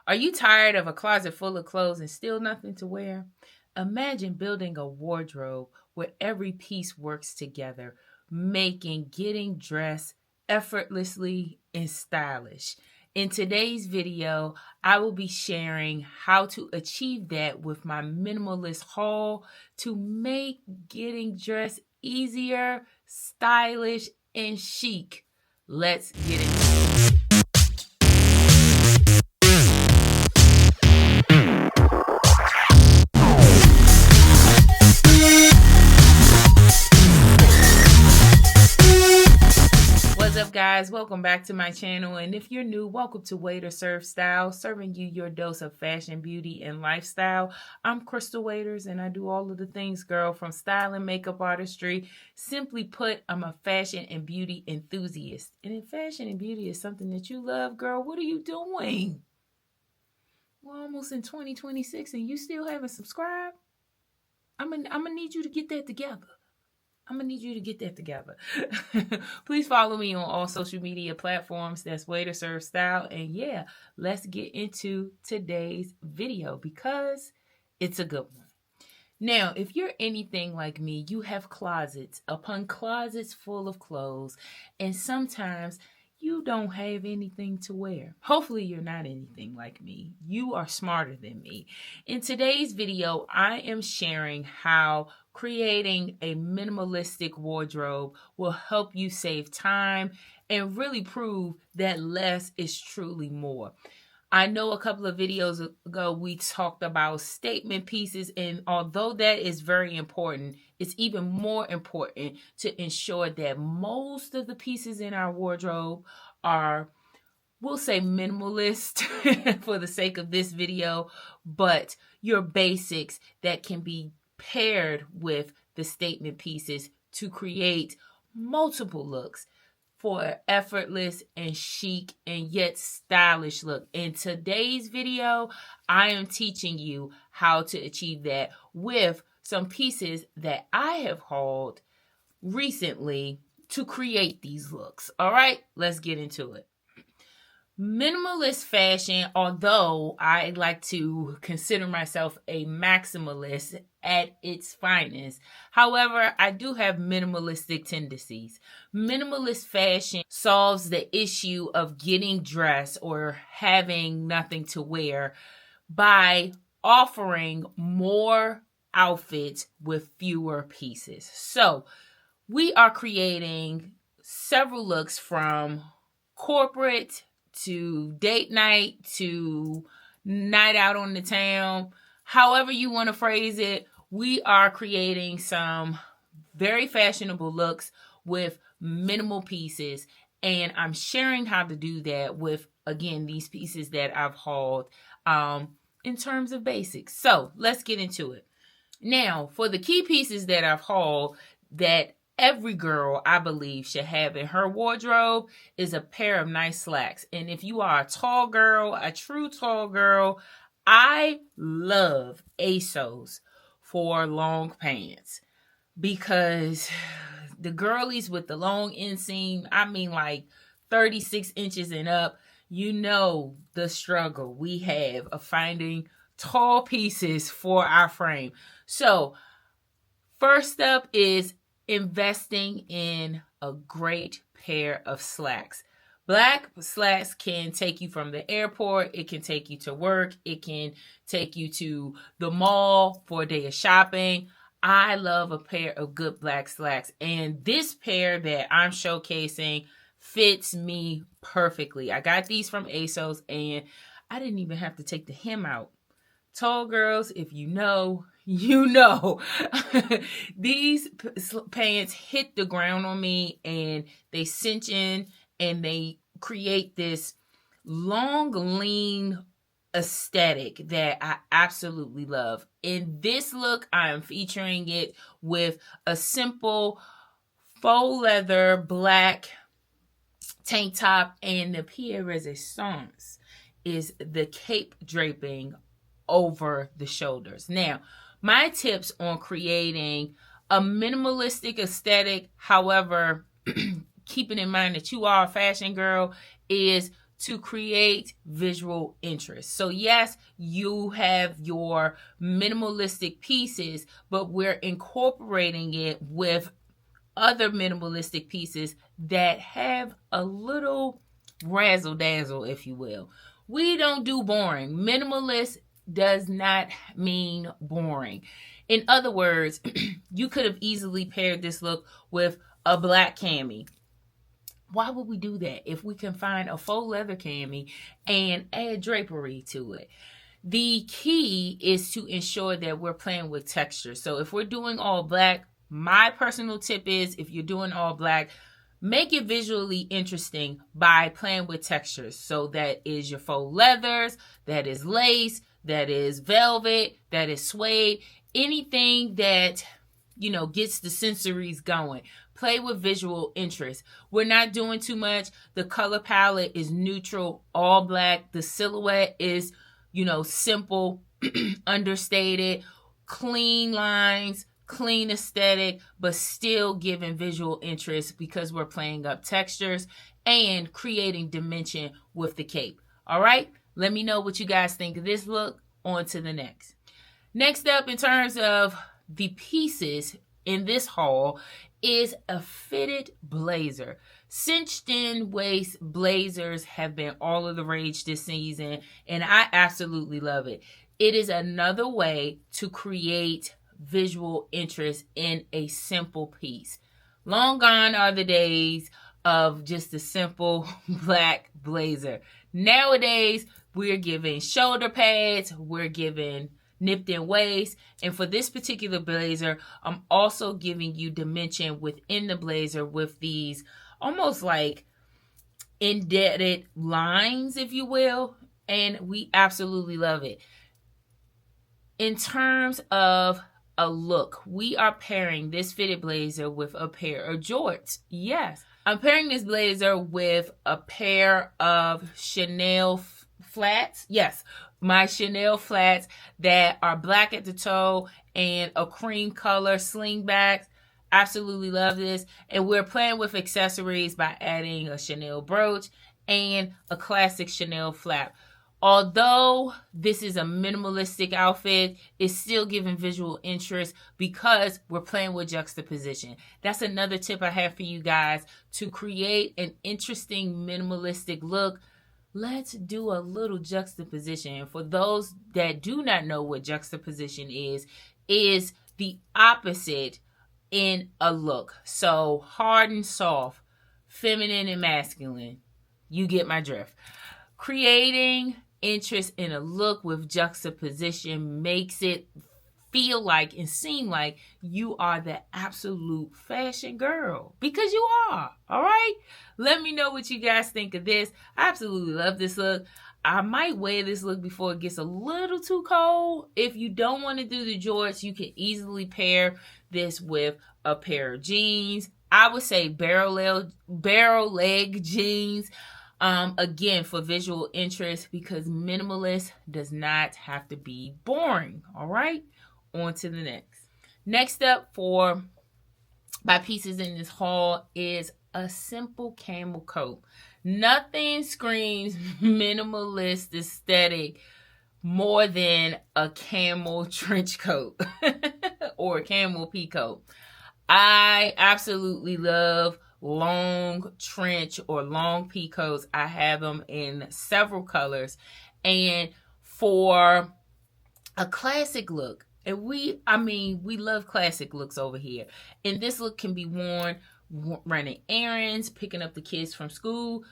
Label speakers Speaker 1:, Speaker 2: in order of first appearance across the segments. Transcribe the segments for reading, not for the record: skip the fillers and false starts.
Speaker 1: Are you tired of a closet full of clothes and still nothing to wear? Imagine building a wardrobe where every piece works together, making getting dressed effortlessly and stylish. In today's video, I will be sharing how to achieve that with my minimalist haul to make getting dressed easier, stylish, and chic. Let's get into it. What's up, guys? Welcome back to my channel, and if you're new, welcome to Waiter Serve Style, serving you your dose of fashion, beauty, and lifestyle. I'm Crystal Waiters, and I do all of the things, girl, from style and makeup artistry. Simply put, I'm a fashion and beauty enthusiast. And if fashion and beauty is something that you love, girl, what are you doing? We're almost in 2026, and you still haven't subscribed? I'm gonna need you to get that together. Please follow me on all social media platforms. That's Waiter Serve Style. And yeah, let's get into today's video because it's a good one. Now, if you're anything like me, you have closets upon closets full of clothes, and sometimes you don't have anything to wear. Hopefully you're not anything like me. You are smarter than me. In today's video, I am sharing how creating a minimalistic wardrobe will help you save time and really prove that less is truly more. I know a couple of videos ago we talked about statement pieces, and although that is very important, it's even more important to ensure that most of the pieces in our wardrobe are, we'll say, minimalist for the sake of this video, but your basics that can be paired with the statement pieces to create multiple looks for an effortless and chic and yet stylish look. In today's video, I am teaching you how to achieve that with some pieces that I have hauled recently to create these looks. All right, let's get into it. Minimalist fashion, although I like to consider myself a maximalist at its finest. However, I do have minimalistic tendencies. Minimalist fashion solves the issue of getting dressed or having nothing to wear by offering more outfits with fewer pieces. So, we are creating several looks from corporate to date night to night out on the town. However you want to phrase it, we are creating some very fashionable looks with minimal pieces. And I'm sharing how to do that with, again, these pieces that I've hauled in terms of basics. So let's get into it. Now, for the key pieces that I've hauled that every girl, I believe, should have in her wardrobe is a pair of nice slacks. And if you are a tall girl, a true tall girl, I love ASOS for long pants because the girlies with the long inseam, I mean like 36 inches and up, you know the struggle we have of finding tall pieces for our frame. So first up is investing in a great pair of slacks. Black slacks can take you from the airport. It can take you to work. It can take you to the mall for a day of shopping. I love a pair of good black slacks. And this pair that I'm showcasing fits me perfectly. I got these from ASOS and I didn't even have to take the hem out. Tall girls, if you know, you know. These pants hit the ground on me and they cinch in and they create this long, lean aesthetic that I absolutely love. In this look, I am featuring it with a simple faux leather black tank top, and the pied resistance is the cape draping over the shoulders. Now, my tips on creating a minimalistic aesthetic, however, keeping in mind that you are a fashion girl, is to create visual interest. So yes, you have your minimalistic pieces, but we're incorporating it with other minimalistic pieces that have a little razzle dazzle, if you will. We don't do boring. Minimalist does not mean boring. In other words, you could have easily paired this look with a black cami. Why would we do that if we can find a faux leather cami and add drapery to it? The key is to ensure that we're playing with texture. So if we're doing all black, my personal tip is, if you're doing all black, make it visually interesting by playing with textures. So that is your faux leathers, that is lace, that is velvet, that is suede, anything that, gets the sensories going. Play with visual interest. We're not doing too much. The color palette is neutral, all black. The silhouette is, simple, understated, clean lines, clean aesthetic, but still giving visual interest because we're playing up textures and creating dimension with the cape. All right, let me know what you guys think of this look. On to the next. Next up, in terms of the pieces in this haul, is a fitted blazer. Cinched in waist blazers have been all of the rage this season, and I absolutely love it. It is another way to create visual interest in a simple piece. Long gone are the days of just a simple black blazer. Nowadays, we're giving shoulder pads, we're giving nipped in waist, and for this particular blazer, I'm also giving you dimension within the blazer with these almost like indented lines, if you will, and we absolutely love it. In terms of a look, we are pairing this fitted blazer with a pair of jorts. Yes, I'm pairing this blazer with a pair of Chanel flats. Yes, my Chanel flats that are black at the toe and a cream color slingbacks. Absolutely love this. And we're playing with accessories by adding a Chanel brooch and a classic Chanel flap. Although this is a minimalistic outfit, it's still giving visual interest because we're playing with juxtaposition. That's another tip I have for you guys to create an interesting minimalistic look. Let's do a little juxtaposition. For those that do not know what juxtaposition is the opposite in a look. So hard and soft, feminine and masculine. You get my drift. Creating interest in a look with juxtaposition makes it feel like and seem like you are the absolute fashion girl, because you are. All right, let me know what you guys think of this. I absolutely love this look. I might wear this look before it gets a little too cold. If you don't want to do the jorts, you can easily pair this with a pair of jeans. I would say barrel leg jeans. Again, for visual interest, because minimalist does not have to be boring. All right, on to the next. Next up for my pieces in this haul is a simple camel coat. Nothing screams minimalist aesthetic more than a camel trench coat or a camel pea coat. I absolutely love long trench or long pea coats. I have them in several colors, and for a classic look, and we love classic looks over here, and this look can be worn running errands, picking up the kids from school.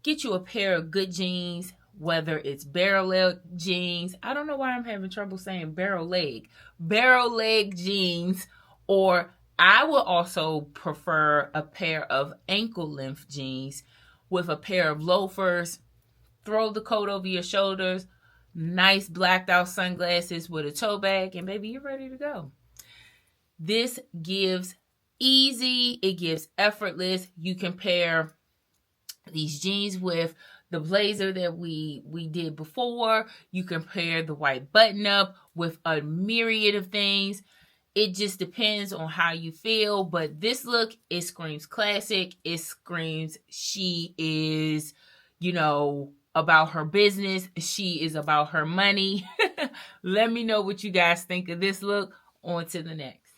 Speaker 1: Get you a pair of good jeans, whether it's barrel leg jeans. I don't know why I'm having trouble saying barrel leg jeans, or I would also prefer a pair of ankle length jeans with a pair of loafers. Throw the coat over your shoulders, nice blacked out sunglasses with a toe bag, and baby, you're ready to go. This gives easy, it gives effortless. You can pair these jeans with the blazer that we did before. You can pair the white button up with a myriad of things. It just depends on how you feel, but this look, it screams classic. It screams she is, about her business. She is about her money. Let me know what you guys think of this look. On to the next.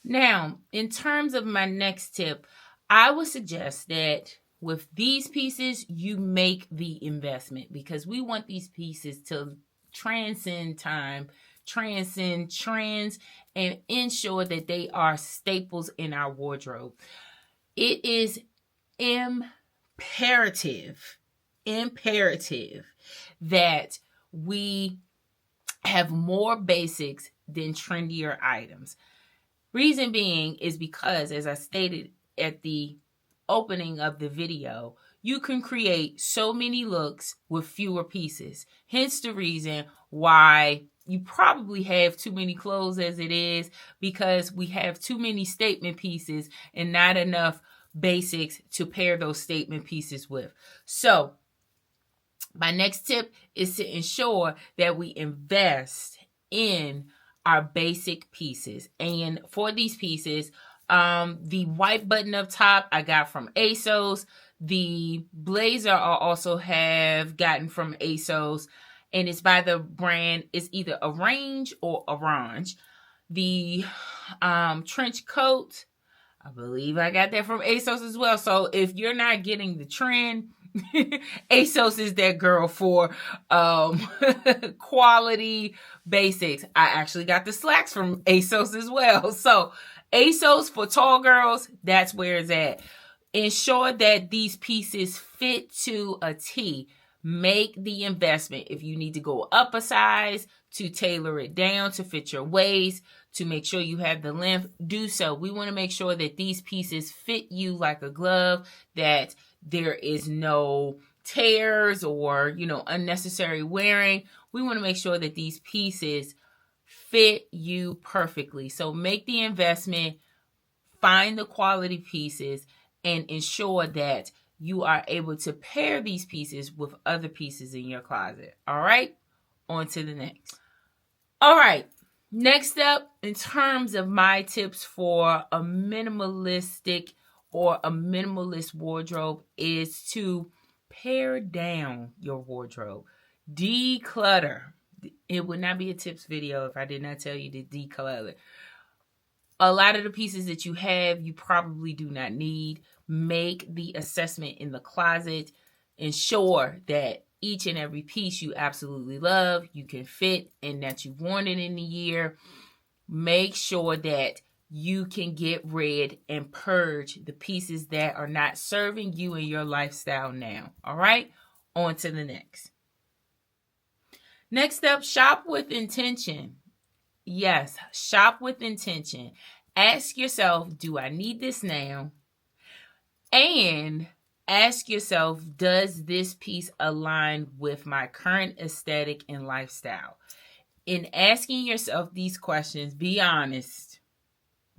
Speaker 1: Now, in terms of my next tip, I would suggest that with these pieces, you make the investment, because we want these pieces to transcend time, transcend trends, and ensure that they are staples in our wardrobe. It is imperative that we have more basics than trendier items. Reason being is because, as I stated at the opening of the video, you can create so many looks with fewer pieces. Hence the reason why you probably have too many clothes as it is, because we have too many statement pieces and not enough basics to pair those statement pieces with. So my next tip is to ensure that we invest in our basic pieces. And for these pieces, the white button up top I got from ASOS. The blazer I also have gotten from ASOS, and it's by the brand, it's either Arrange or Orange. The trench coat, I believe I got that from ASOS as well. So if you're not getting the trend, ASOS is that girl for quality basics. I actually got the slacks from ASOS as well. So ASOS for tall girls, that's where it's at. Ensure that these pieces fit to a T. Make the investment. If you need to go up a size to tailor it down to fit your waist, to make sure you have the length, do so. We want to make sure that these pieces fit you like a glove, that there is no tears or, unnecessary wearing. We want to make sure that these pieces fit you perfectly. So make the investment, find the quality pieces, and ensure that you are able to pair these pieces with other pieces in your closet. All right, on to the next. All right, next up, in terms of my tips for a minimalistic or a minimalist wardrobe, is to pare down your wardrobe. Declutter. It would not be a tips video if I did not tell you to declutter. A lot of the pieces that you have, you probably do not need. Make the assessment in the closet. Ensure that each and every piece you absolutely love, you can fit, and that you've worn it in the year. Make sure that you can get rid and purge the pieces that are not serving you and your lifestyle now. All right, on to the next. Next up, shop with intention. Yes, shop with intention. Ask yourself, do I need this now? And ask yourself, does this piece align with my current aesthetic and lifestyle? In asking yourself these questions, be honest.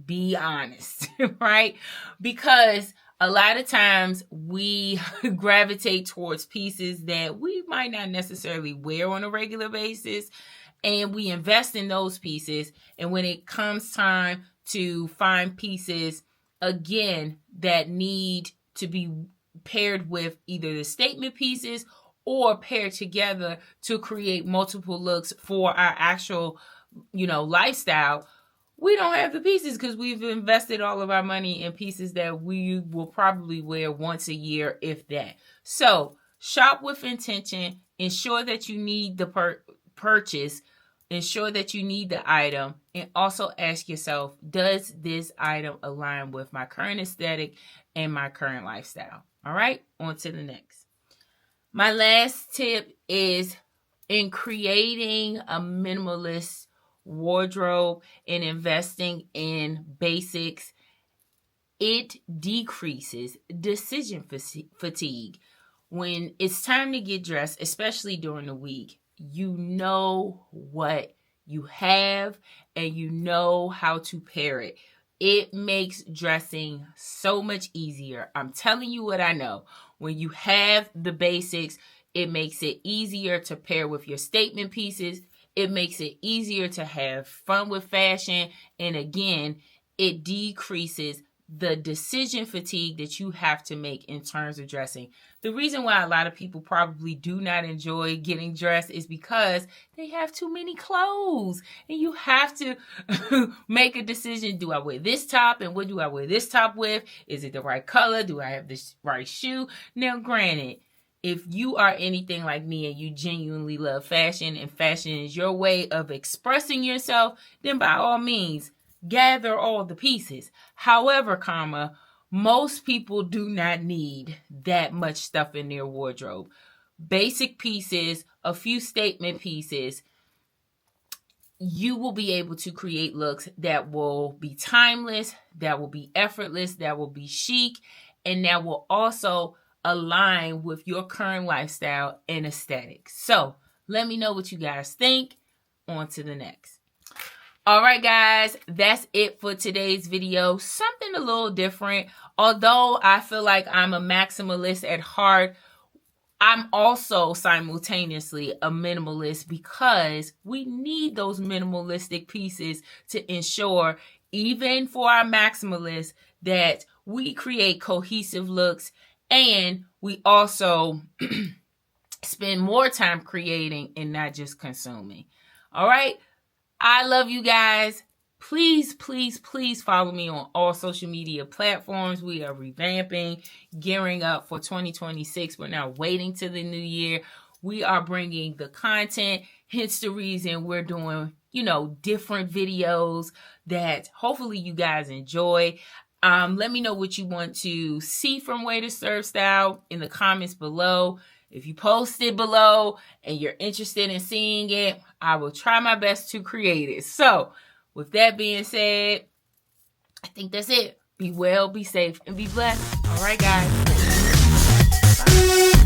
Speaker 1: Be honest, right? Because a lot of times we gravitate towards pieces that we might not necessarily wear on a regular basis, and we invest in those pieces. And when it comes time to find pieces, again, that need to be paired with either the statement pieces or paired together to create multiple looks for our actual, lifestyle, we don't have the pieces because we've invested all of our money in pieces that we will probably wear once a year, if that. So shop with intention. Ensure that you need the purchase. Ensure that you need the item, and also ask yourself, does this item align with my current aesthetic and my current lifestyle? All right, on to the next. My last tip is, in creating a minimalist wardrobe and investing in basics, it decreases decision fatigue. When it's time to get dressed, especially during the week, you know what you have and you know how to pair it. It makes dressing so much easier. I'm telling you what I know. When you have the basics, it makes it easier to pair with your statement pieces. It makes it easier to have fun with fashion. And again, it decreases the decision fatigue that you have to make in terms of dressing. The reason why a lot of people probably do not enjoy getting dressed is because they have too many clothes, and you have to make a decision. Do I wear this top, and what do I wear this top with? Is it the right color? Do I have the right shoe? Now, granted, if you are anything like me and you genuinely love fashion and fashion is your way of expressing yourself, then by all means, gather all the pieces. However, most people do not need that much stuff in their wardrobe. Basic pieces, a few statement pieces, you will be able to create looks that will be timeless, that will be effortless, that will be chic, and that will also align with your current lifestyle and aesthetic. So let me know what you guys think. On to the next. All right, guys, that's it for today's video. Something a little different. Although I feel like I'm a maximalist at heart, I'm also simultaneously a minimalist because we need those minimalistic pieces to ensure, even for our maximalists, that we create cohesive looks and we also spend more time creating and not just consuming. All right. I love you guys. Please, please, please follow me on all social media platforms. We are revamping, gearing up for 2026. We're not waiting to the new year. We are bringing the content, hence the reason we're doing, different videos that hopefully you guys enjoy. Let me know what you want to see from Way to Serve Style in the comments below. If you post it below and you're interested in seeing it, I will try my best to create it. So, with that being said, I think that's it. Be well, be safe, and be blessed. All right, guys. Bye.